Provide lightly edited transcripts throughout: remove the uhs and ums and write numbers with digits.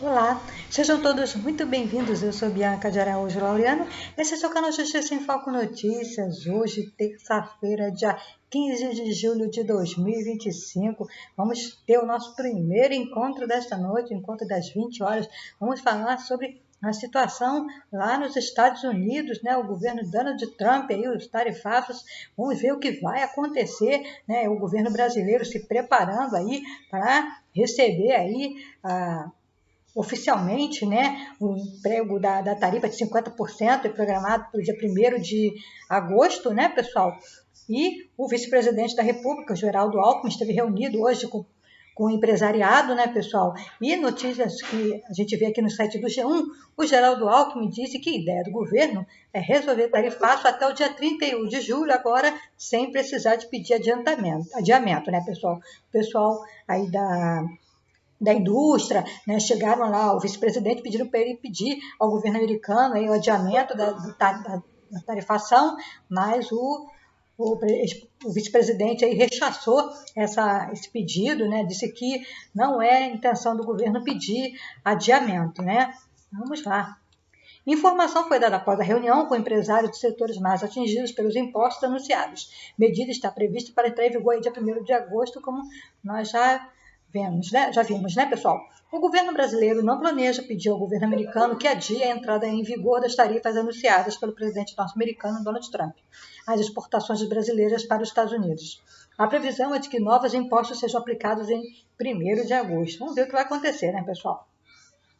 Olá, sejam todos muito bem-vindos. Eu sou Bianca de Araújo Laureano. Esse é o seu canal Justiça em Foco Notícias. Hoje, terça-feira, dia 15 de julho de 2025. Vamos ter o nosso primeiro encontro desta noite, encontro das 20 horas. Vamos falar sobre a situação lá nos Estados Unidos, né? O governo Donald Trump, aí, os tarifatos. Vamos ver o que vai acontecer, né? O governo brasileiro se preparando aí para receber aí oficialmente, né, o emprego da tarifa de 50% é programado para o dia 1º de agosto, né, pessoal? E o vice-presidente da República, Geraldo Alckmin, esteve reunido hoje com o empresariado, né, pessoal? E notícias que a gente vê aqui no site do G1, o Geraldo Alckmin disse que a ideia do governo é resolver tarifaço até o dia 31 de julho, agora sem precisar de pedir adiamento, né, pessoal? O pessoal aí da indústria, né, chegaram lá, o vice-presidente pediram para ele pedir ao governo americano aí, o adiamento da tarifação, mas o, o vice-presidente aí rechaçou esse pedido, né, disse que não é a intenção do governo pedir adiamento, né? Vamos lá. Informação foi dada após a reunião com empresários de setores mais atingidos pelos impostos anunciados. Medida está prevista para entrar em vigor dia 1º de agosto, como nós já vimos, né, pessoal? O governo brasileiro não planeja pedir ao governo americano que adie a entrada em vigor das tarifas anunciadas pelo presidente norte-americano Donald Trump às exportações brasileiras para os Estados Unidos. A previsão é de que novos impostos sejam aplicados em 1º de agosto. Vamos ver o que vai acontecer, né, pessoal?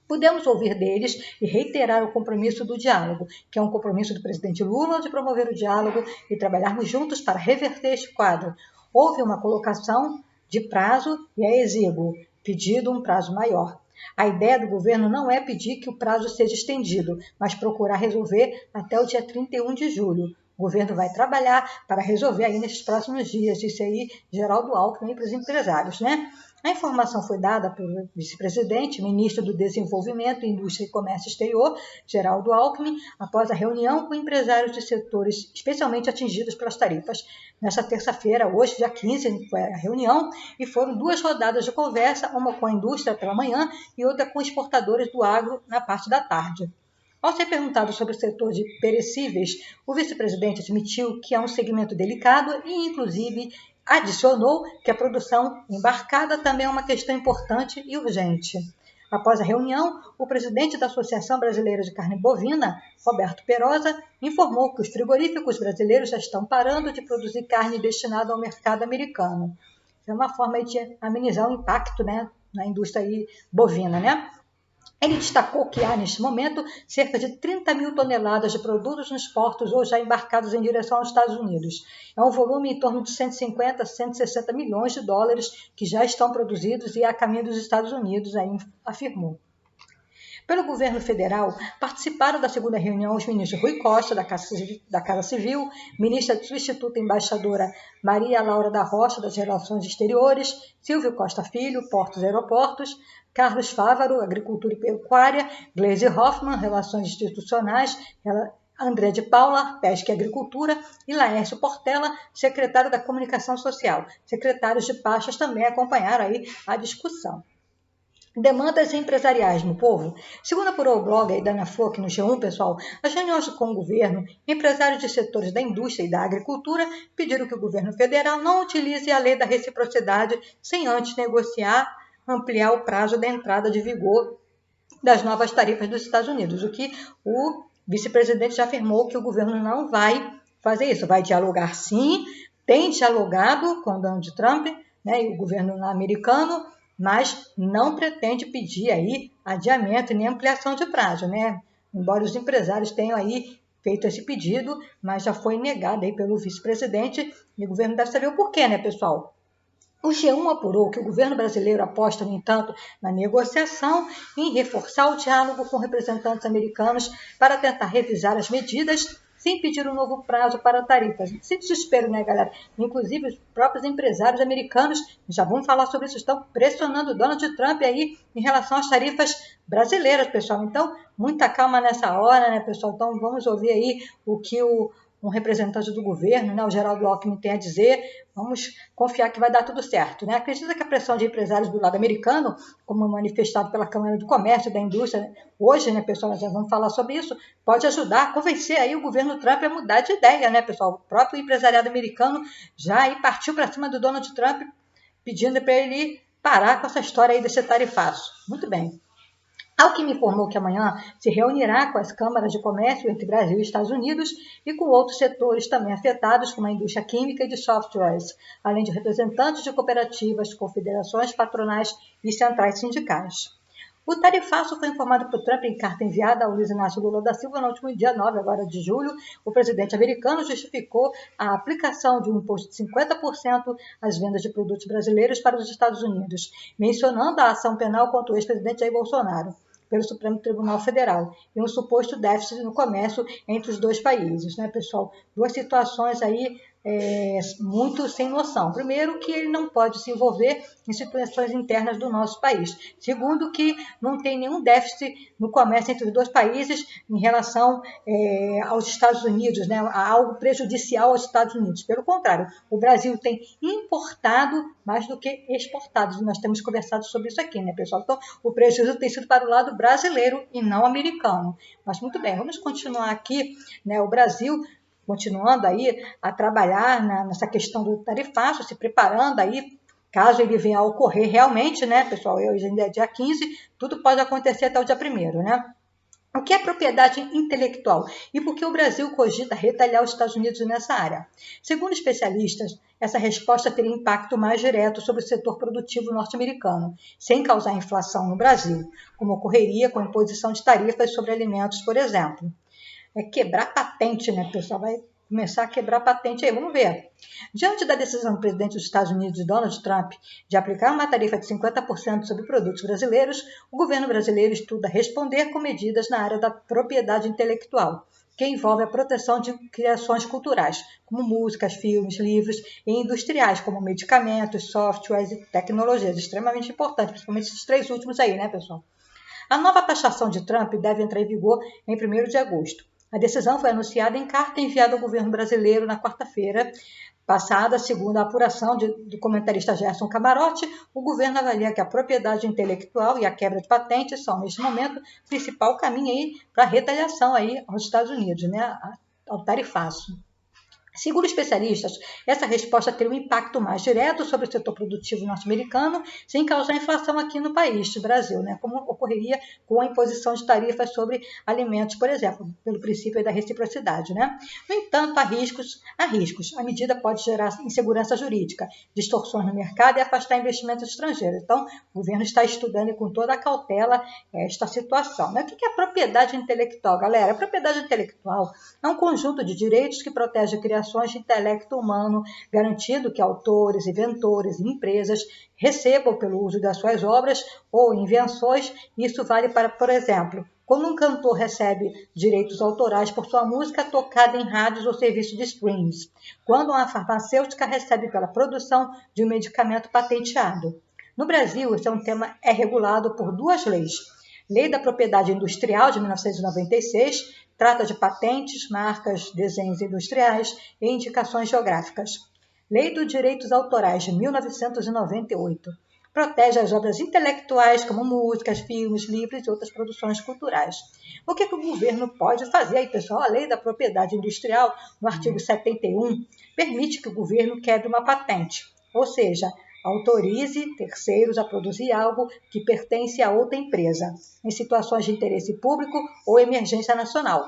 Podemos ouvir deles e reiterar o compromisso do diálogo, que é um compromisso do presidente Lula de promover o diálogo e trabalharmos juntos para reverter este quadro. Houve uma colocação de prazo e é exíguo, pedido um prazo maior. A ideia do governo não é pedir que o prazo seja estendido, mas procurar resolver até o dia 31 de julho. O governo vai trabalhar para resolver aí nesses próximos dias. Isso aí, Geraldo Alckmin para os empresários, né? A informação foi dada pelo vice-presidente, ministro do Desenvolvimento, Indústria e Comércio Exterior, Geraldo Alckmin, após a reunião com empresários de setores especialmente atingidos pelas tarifas. Nesta terça-feira, hoje, dia 15, foi a reunião e foram 2 rodadas de conversa, uma com a indústria pela manhã e outra com exportadores do agro na parte da tarde. Ao ser perguntado sobre o setor de perecíveis, o vice-presidente admitiu que é um segmento delicado e, inclusive, adicionou que a produção embarcada também é uma questão importante e urgente. Após a reunião, o presidente da Associação Brasileira de Carne Bovina, Roberto Perosa, informou que os frigoríficos brasileiros já estão parando de produzir carne destinada ao mercado americano. É uma forma de amenizar o impacto, né, na indústria bovina, né? Ele destacou que há, neste momento, cerca de 30 mil toneladas de produtos nos portos ou já embarcados em direção aos Estados Unidos. É um volume em torno de 150 a 160 milhões de dólares que já estão produzidos e a caminho dos Estados Unidos, aí afirmou. Pelo governo federal, participaram da segunda reunião os ministros Rui Costa, da Casa Civil, ministra substituta embaixadora Maria Laura da Rocha, das Relações Exteriores, Silvio Costa Filho, Portos e Aeroportos, Carlos Fávaro, Agricultura e Pecuária, Gleisi Hoffmann, Relações Institucionais, André de Paula, Pesca e Agricultura, e Laércio Portela, secretário da Comunicação Social. Secretários de pastas também acompanharam aí a discussão. Demandas empresariais no povo. Segundo apurou o blog da Ana Flor, no G1, pessoal, as reuniões com o governo, empresários de setores da indústria e da agricultura pediram que o governo federal não utilize a lei da reciprocidade sem antes negociar, ampliar o prazo da entrada de vigor das novas tarifas dos Estados Unidos, o que o vice-presidente já afirmou que o governo não vai fazer isso, vai dialogar sim, tem dialogado com Donald Trump, né, e o governo americano, mas não pretende pedir aí adiamento nem ampliação de prazo, né? Embora os empresários tenham aí feito esse pedido, mas já foi negado aí pelo vice-presidente e o governo deve saber o porquê, né, pessoal? O G1 apurou que o governo brasileiro aposta, no entanto, na negociação e em reforçar o diálogo com representantes americanos para tentar revisar as medidas sem pedir um novo prazo para tarifas. Sem desespero, né, galera? Inclusive, os próprios empresários americanos, já vamos falar sobre isso, estão pressionando o Donald Trump aí em relação às tarifas brasileiras, pessoal. Então, muita calma nessa hora, né, pessoal? Então, vamos ouvir aí o que o um representante do governo, né, o Geraldo Alckmin, tem a dizer. Vamos confiar que vai dar tudo certo, né? Acredita que a pressão de empresários do lado americano, como manifestado pela Câmara do Comércio e da Indústria hoje, né, pessoal, nós já vamos falar sobre isso, pode ajudar a convencer aí o governo Trump a mudar de ideia, né, pessoal? O próprio empresariado americano já aí partiu para cima do Donald Trump, pedindo para ele parar com essa história aí desse tarifaço. Muito bem. Alckmin informou que amanhã se reunirá com as câmaras de comércio entre Brasil e Estados Unidos e com outros setores também afetados, como a indústria química e de softwares, além de representantes de cooperativas, confederações patronais e centrais sindicais. O tarifaço foi informado por Trump em carta enviada ao Luiz Inácio Lula da Silva no último dia 9 agora de julho. O presidente americano justificou a aplicação de um imposto de 50% às vendas de produtos brasileiros para os Estados Unidos, mencionando a ação penal contra o ex-presidente Jair Bolsonaro pelo Supremo Tribunal Federal e um suposto déficit no comércio entre os dois países, né, pessoal? Duas situações aí muito sem noção. Primeiro, que ele não pode se envolver em situações internas do nosso país. Segundo, que não tem nenhum déficit no comércio entre os dois países em relação aos Estados Unidos, né, a algo prejudicial aos Estados Unidos. Pelo contrário, o Brasil tem importado mais do que exportado. Nós temos conversado sobre isso aqui, né, pessoal? Então, o prejuízo tem sido para o lado brasileiro e não americano. Mas muito bem, vamos continuar aqui, né, o Brasil continuando aí a trabalhar nessa questão do tarifaço, se preparando aí, caso ele venha a ocorrer realmente, né, pessoal, hoje ainda é dia 15, tudo pode acontecer até o dia 1º, né? O que é propriedade intelectual e por que o Brasil cogita retalhar os Estados Unidos nessa área? Segundo especialistas, essa resposta teria impacto mais direto sobre o setor produtivo norte-americano, sem causar inflação no Brasil, como ocorreria com a imposição de tarifas sobre alimentos, por exemplo. É quebrar patente, né, pessoal? Vai começar a quebrar patente aí, vamos ver. Diante da decisão do presidente dos Estados Unidos, Donald Trump, de aplicar uma tarifa de 50% sobre produtos brasileiros, o governo brasileiro estuda responder com medidas na área da propriedade intelectual, que envolve a proteção de criações culturais, como músicas, filmes, livros, e industriais, como medicamentos, softwares e tecnologias, extremamente importantes, principalmente esses 3 últimos aí, né, pessoal? A nova taxação de Trump deve entrar em vigor em 1º de agosto. A decisão foi anunciada em carta enviada ao governo brasileiro na quarta-feira passada, segundo a apuração do comentarista Gerson Camarote. O governo avalia que a propriedade intelectual e a quebra de patentes são, neste momento, o principal caminho aí para a retaliação aí aos Estados Unidos, né, ao tarifaço. Segundo especialistas, essa resposta teria um impacto mais direto sobre o setor produtivo norte-americano, sem causar inflação aqui no país, no Brasil, né? Como ocorreria com a imposição de tarifas sobre alimentos, por exemplo, pelo princípio da reciprocidade, né? No entanto, há riscos. A medida pode gerar insegurança jurídica, distorções no mercado e afastar investimentos estrangeiros. Então, o governo está estudando com toda a cautela esta situação. Mas o que é a propriedade intelectual, galera? A propriedade intelectual é um conjunto de direitos que protege a criação de intelecto humano, garantindo que autores, inventores e empresas recebam pelo uso das suas obras ou invenções. Isso vale para, por exemplo, quando um cantor recebe direitos autorais por sua música tocada em rádios ou serviços de streams, quando uma farmacêutica recebe pela produção de um medicamento patenteado. No Brasil, esse é regulado por 2 leis. Lei da Propriedade Industrial, de 1996, trata de patentes, marcas, desenhos industriais e indicações geográficas. Lei dos Direitos Autorais, de 1998, protege as obras intelectuais, como músicas, filmes, livros e outras produções culturais. O que o governo pode fazer aí, pessoal? A Lei da Propriedade Industrial, no artigo 71, permite que o governo quebre uma patente, ou seja, autorize terceiros a produzir algo que pertence a outra empresa, em situações de interesse público ou emergência nacional.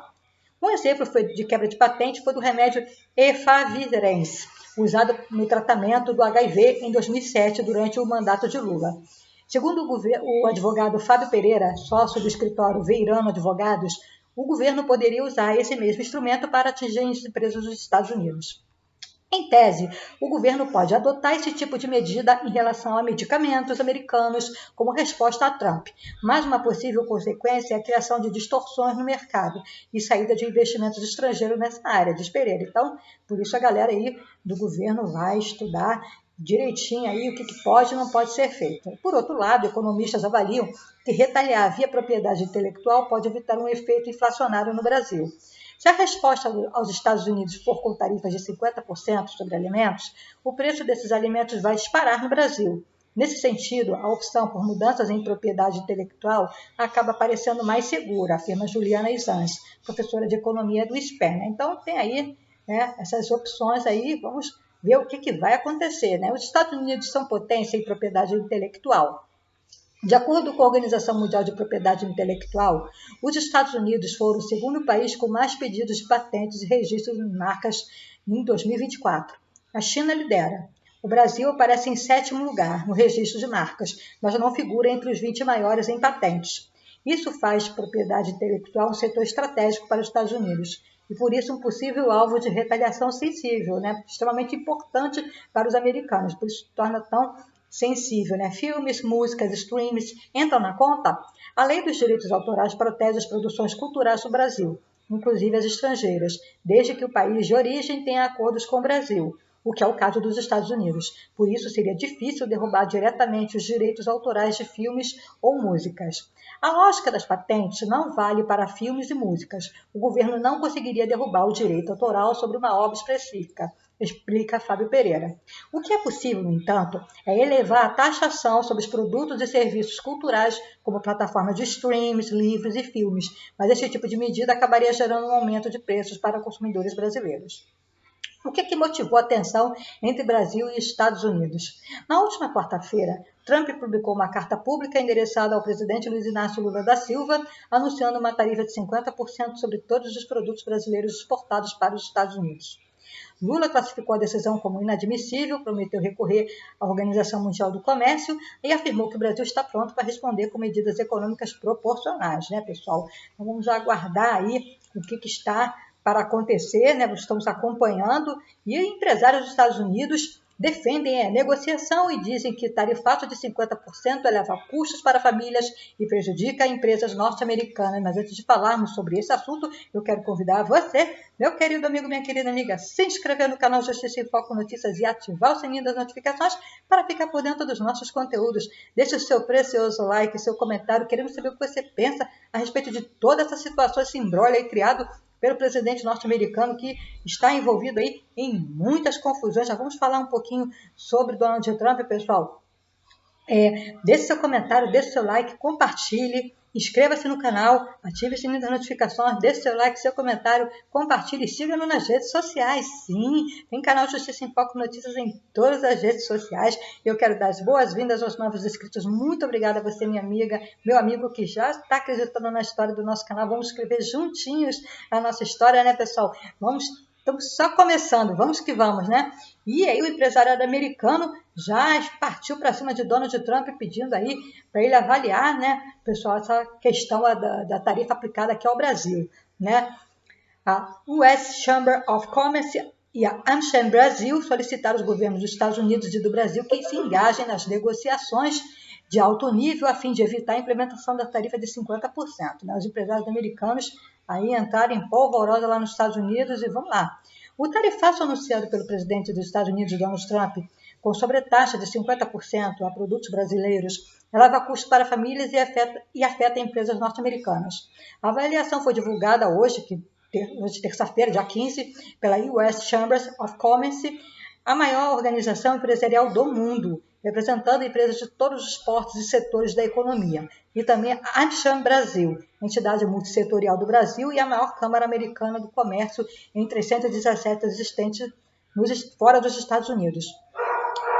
Um exemplo de quebra de patente foi do remédio Efavirenz, usado no tratamento do HIV em 2007, durante o mandato de Lula. Segundo o advogado Fábio Pereira, sócio do escritório Veirano Advogados, o governo poderia usar esse mesmo instrumento para atingir as empresas dos Estados Unidos. Em tese, o governo pode adotar esse tipo de medida em relação a medicamentos americanos como resposta a Trump, mas uma possível consequência é a criação de distorções no mercado e saída de investimentos estrangeiros nessa área, diz Pereira. Então, por isso a galera aí do governo vai estudar direitinho aí o que pode e não pode ser feito. Por outro lado, economistas avaliam que retaliar via propriedade intelectual pode evitar um efeito inflacionário no Brasil. Se a resposta aos Estados Unidos for com tarifas de 50% sobre alimentos, o preço desses alimentos vai disparar no Brasil. Nesse sentido, a opção por mudanças em propriedade intelectual acaba parecendo mais segura, afirma Juliana Isans, professora de economia do SPER. Então, tem aí, né, essas opções aí, vamos ver o que vai acontecer. Né? Os Estados Unidos são potência em propriedade intelectual. De acordo com a Organização Mundial de Propriedade Intelectual, os Estados Unidos foram o segundo país com mais pedidos de patentes e registros de marcas em 2024. A China lidera. O Brasil aparece em sétimo lugar no registro de marcas, mas não figura entre os 20 maiores em patentes. Isso faz propriedade intelectual um setor estratégico para os Estados Unidos e, por isso, um possível alvo de retaliação sensível, né? Extremamente importante para os americanos, por isso se torna tão sensível, né? Filmes, músicas, streams entram na conta? A lei dos direitos autorais protege as produções culturais do Brasil, inclusive as estrangeiras, desde que o país de origem tenha acordos com o Brasil, o que é o caso dos Estados Unidos. Por isso, seria difícil derrubar diretamente os direitos autorais de filmes ou músicas. A lógica das patentes não vale para filmes e músicas. O governo não conseguiria derrubar o direito autoral sobre uma obra específica, explica Fábio Pereira. O que é possível, no entanto, é elevar a taxação sobre os produtos e serviços culturais, como plataformas de streams, livros e filmes, mas esse tipo de medida acabaria gerando um aumento de preços para consumidores brasileiros. O que motivou a tensão entre Brasil e Estados Unidos? Na última quarta-feira, Trump publicou uma carta pública endereçada ao presidente Luiz Inácio Lula da Silva, anunciando uma tarifa de 50% sobre todos os produtos brasileiros exportados para os Estados Unidos. Lula classificou a decisão como inadmissível, prometeu recorrer à Organização Mundial do Comércio e afirmou que o Brasil está pronto para responder com medidas econômicas proporcionais, né, pessoal? Então, vamos aguardar aí o que está para acontecer, né? Estamos acompanhando, e empresários dos Estados Unidos defendem a negociação e dizem que tarifaço de 50% eleva custos para famílias e prejudica empresas norte-americanas. Mas antes de falarmos sobre esse assunto, eu quero convidar você, meu querido amigo, minha querida amiga, a se inscrever no canal Justiça em Foco Notícias e ativar o sininho das notificações para ficar por dentro dos nossos conteúdos. Deixe o seu precioso like, seu comentário, queremos saber o que você pensa a respeito de toda essa situação, esse imbróglio aí criado pelo presidente norte-americano, que está envolvido aí em muitas confusões. Já vamos falar um pouquinho sobre Donald Trump, pessoal. Deixe seu comentário, deixe seu like, compartilhe, inscreva-se no canal, ative o sininho das notificações, deixe seu like, seu comentário, compartilhe e siga-nos nas redes sociais. Sim, tem canal Justiça em Foco Notícias em todas as redes sociais. Eu quero dar as boas-vindas aos novos inscritos. Muito obrigada a você, minha amiga, meu amigo que já está acreditando na história do nosso canal. Vamos escrever juntinhos a nossa história, né, pessoal? Estamos só começando, vamos que vamos, né? E aí o empresariado americano já partiu para cima de Donald Trump pedindo aí para ele avaliar, né, pessoal, essa questão da tarifa aplicada aqui ao Brasil, né? A US Chamber of Commerce e a AmCham Brasil solicitaram aos governos dos Estados Unidos e do Brasil que se engajem nas negociações de alto nível a fim de evitar a implementação da tarifa de 50%. Né? Os empresários americanos aí entraram em polvorosa lá nos Estados Unidos e vamos lá. O tarifaço anunciado pelo presidente dos Estados Unidos, Donald Trump, com sobretaxa de 50% a produtos brasileiros, eleva custos para famílias e afeta empresas norte-americanas. A avaliação foi divulgada hoje, terça-feira, dia 15, pela US Chamber of Commerce, a maior organização empresarial do mundo, representando empresas de todos os portos e setores da economia, e também a AmCham Brasil, entidade multissetorial do Brasil e a maior Câmara Americana do Comércio entre as 117 existentes fora dos Estados Unidos.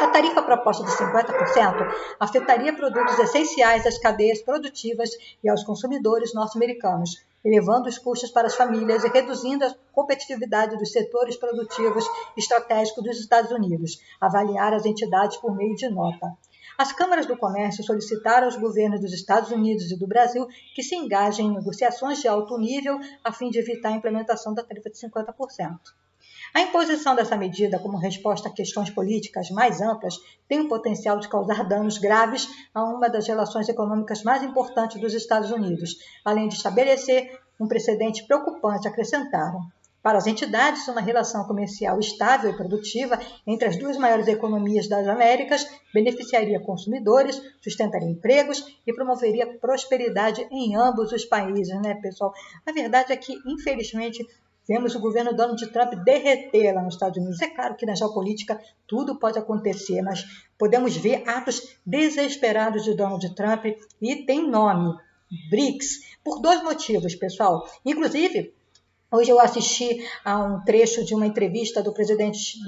A tarifa proposta de 50% afetaria produtos essenciais às cadeias produtivas e aos consumidores norte-americanos, elevando os custos para as famílias e reduzindo a competitividade dos setores produtivos estratégicos dos Estados Unidos, avaliaram as entidades por meio de nota. As câmaras do comércio solicitaram aos governos dos Estados Unidos e do Brasil que se engajem em negociações de alto nível a fim de evitar a implementação da tarifa de 50%. A imposição dessa medida como resposta a questões políticas mais amplas tem o potencial de causar danos graves a uma das relações econômicas mais importantes dos Estados Unidos, além de estabelecer um precedente preocupante, acrescentaram. Para as entidades, uma relação comercial estável e produtiva entre as duas maiores economias das Américas beneficiaria consumidores, sustentaria empregos e promoveria prosperidade em ambos os países, né, pessoal? A verdade é que, infelizmente, vemos o governo Donald Trump derreter lá nos Estados Unidos. É claro que na geopolítica tudo pode acontecer, mas podemos ver atos desesperados de Donald Trump e tem nome, BRICS, por 2 motivos, pessoal. Inclusive, hoje eu assisti a um trecho de uma entrevista do presidente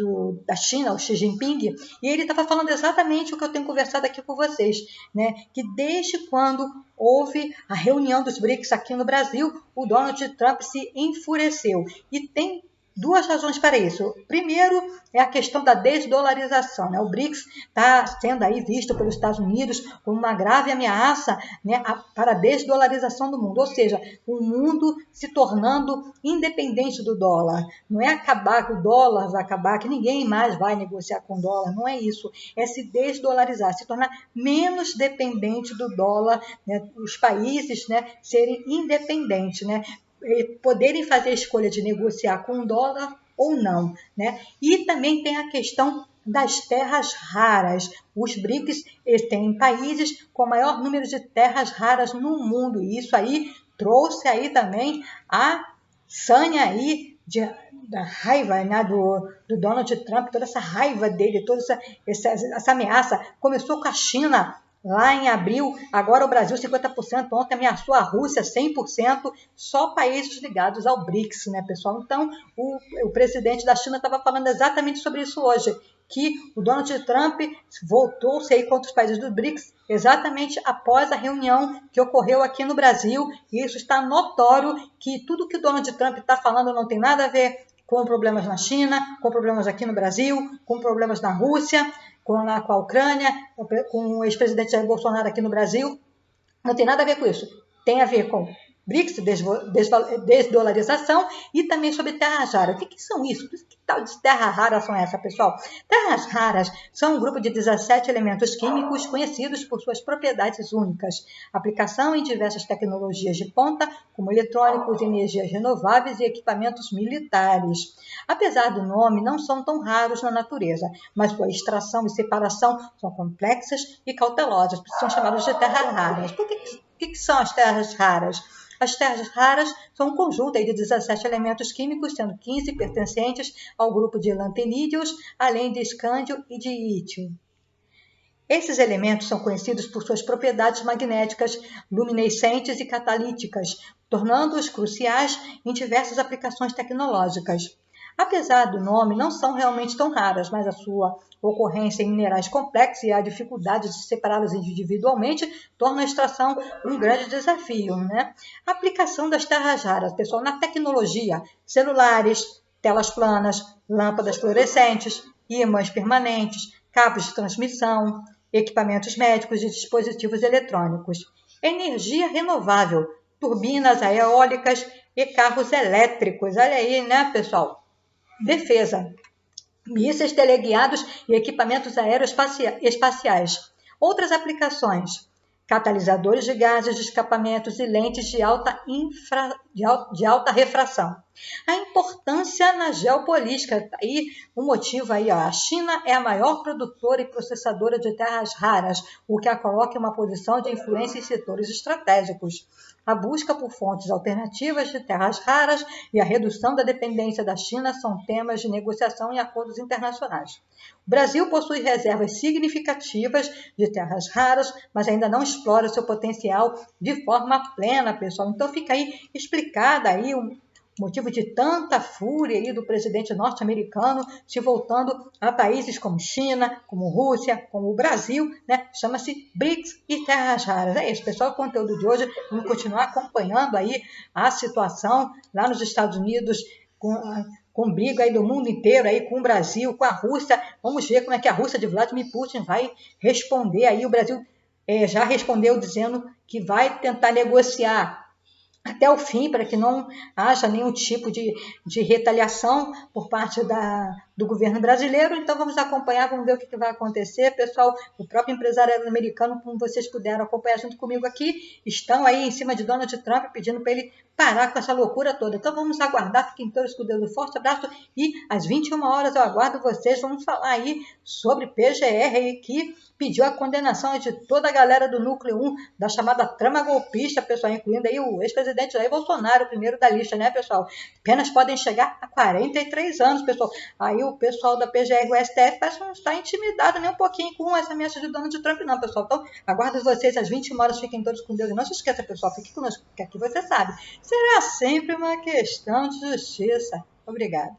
da China, o Xi Jinping, e ele estava falando exatamente o que eu tenho conversado aqui com vocês, né? Que desde quando houve a reunião dos BRICS aqui no Brasil, o Donald Trump se enfureceu. E tem 2 razões para isso. Primeiro é a questão da desdolarização, né? O BRICS está sendo aí visto pelos Estados Unidos como uma grave ameaça, né, para a desdolarização do mundo, ou seja, o mundo se tornando independente do dólar. Não é acabar que o dólar vai acabar, que ninguém mais vai negociar com dólar, não é isso. É se desdolarizar, se tornar menos dependente do dólar, né? Os países, né, serem independentes, né? Poderem fazer a escolha de negociar com dólar ou não, né? E também tem a questão das terras raras. Os BRICS têm países com o maior número de terras raras no mundo, e isso aí trouxe aí também a sanha aí da raiva, né, do Donald Trump, toda essa raiva dele, toda essa ameaça. Começou com a China lá em abril, agora o Brasil 50%, ontem ameaçou a Rússia 100%, só países ligados ao BRICS, né, pessoal? Então, o presidente da China estava falando exatamente sobre isso hoje, que o Donald Trump voltou-se aí contra os países do BRICS exatamente após a reunião que ocorreu aqui no Brasil, e isso está notório que tudo que o Donald Trump está falando não tem nada a ver com problemas na China, com problemas aqui no Brasil, com problemas na Rússia, com a Ucrânia, com o ex-presidente Jair Bolsonaro aqui no Brasil. Não tem nada a ver com isso. Tem a ver com BRICS, desdolarização, e também sobre terras raras. O que são isso? Que tal de terras raras são essas, pessoal? Terras raras são um grupo de 17 elementos químicos conhecidos por suas propriedades únicas, aplicação em diversas tecnologias de ponta, como eletrônicos, energias renováveis e equipamentos militares. Apesar do nome, não são tão raros na natureza, mas sua extração e separação são complexas e cautelosas, são chamadas de terras raras. O que são as terras raras? As terras raras são um conjunto aí de 17 elementos químicos, sendo 15 pertencentes ao grupo de lantenídeos, além de escândio e de lítio. Esses elementos são conhecidos por suas propriedades magnéticas, luminescentes e catalíticas, tornando-os cruciais em diversas aplicações tecnológicas. Apesar do nome, não são realmente tão raras, mas a sua ocorrência em minerais complexos e a dificuldade de separá-los individualmente torna a extração um grande desafio, né? A aplicação das terras raras, pessoal, na tecnologia, celulares, telas planas, lâmpadas fluorescentes, ímãs permanentes, cabos de transmissão, equipamentos médicos e dispositivos eletrônicos. Energia renovável, turbinas eólicas e carros elétricos. Olha aí, né, pessoal? Defesa, mísseis teleguiados e equipamentos aeroespaciais. Outras aplicações: catalisadores de gases de escapamentos e lentes de alta refração. A importância na geopolítica, aí o motivo aí, ó, a China é a maior produtora e processadora de terras raras, o que a coloca em uma posição de influência em setores estratégicos. A busca por fontes alternativas de terras raras e a redução da dependência da China são temas de negociação em acordos internacionais. O Brasil possui reservas significativas de terras raras, mas ainda não explora seu potencial de forma plena, pessoal. Então fica aí explicada aí o motivo de tanta fúria aí do presidente norte-americano se voltando a países como China, como Rússia, como o Brasil, né? Chama-se BRICS e terras raras. É isso, pessoal, o conteúdo de hoje. Vamos continuar acompanhando aí a situação lá nos Estados Unidos, com briga aí do mundo inteiro, aí com o Brasil, com a Rússia. Vamos ver como é que a Rússia de Vladimir Putin vai responder aí. O Brasil já respondeu dizendo que vai tentar negociar até o fim, para que não haja nenhum tipo de retaliação por parte do governo brasileiro. Então vamos acompanhar, vamos ver o que vai acontecer. Pessoal, o próprio empresário americano, como vocês puderam acompanhar junto comigo aqui, estão aí em cima de Donald Trump pedindo para ele parar com essa loucura toda. Então vamos aguardar, fiquem todos com Deus. Um forte abraço e às 21 horas eu aguardo vocês. Vamos falar aí sobre PGR, que pediu a condenação de toda a galera do Núcleo 1, da chamada trama golpista, pessoal, incluindo aí o ex-presidente Jair Bolsonaro, o primeiro da lista, né, pessoal? Penas podem chegar a 43 anos, pessoal. Aí o pessoal da PGR, o STF, parece que não está intimidado nem um pouquinho com essa ameaça de Donald Trump, não, pessoal. Então, aguardo vocês às 21 horas, fiquem todos com Deus. E não se esqueça, pessoal, fique conosco, porque aqui você sabe, será sempre uma questão de justiça. Obrigada.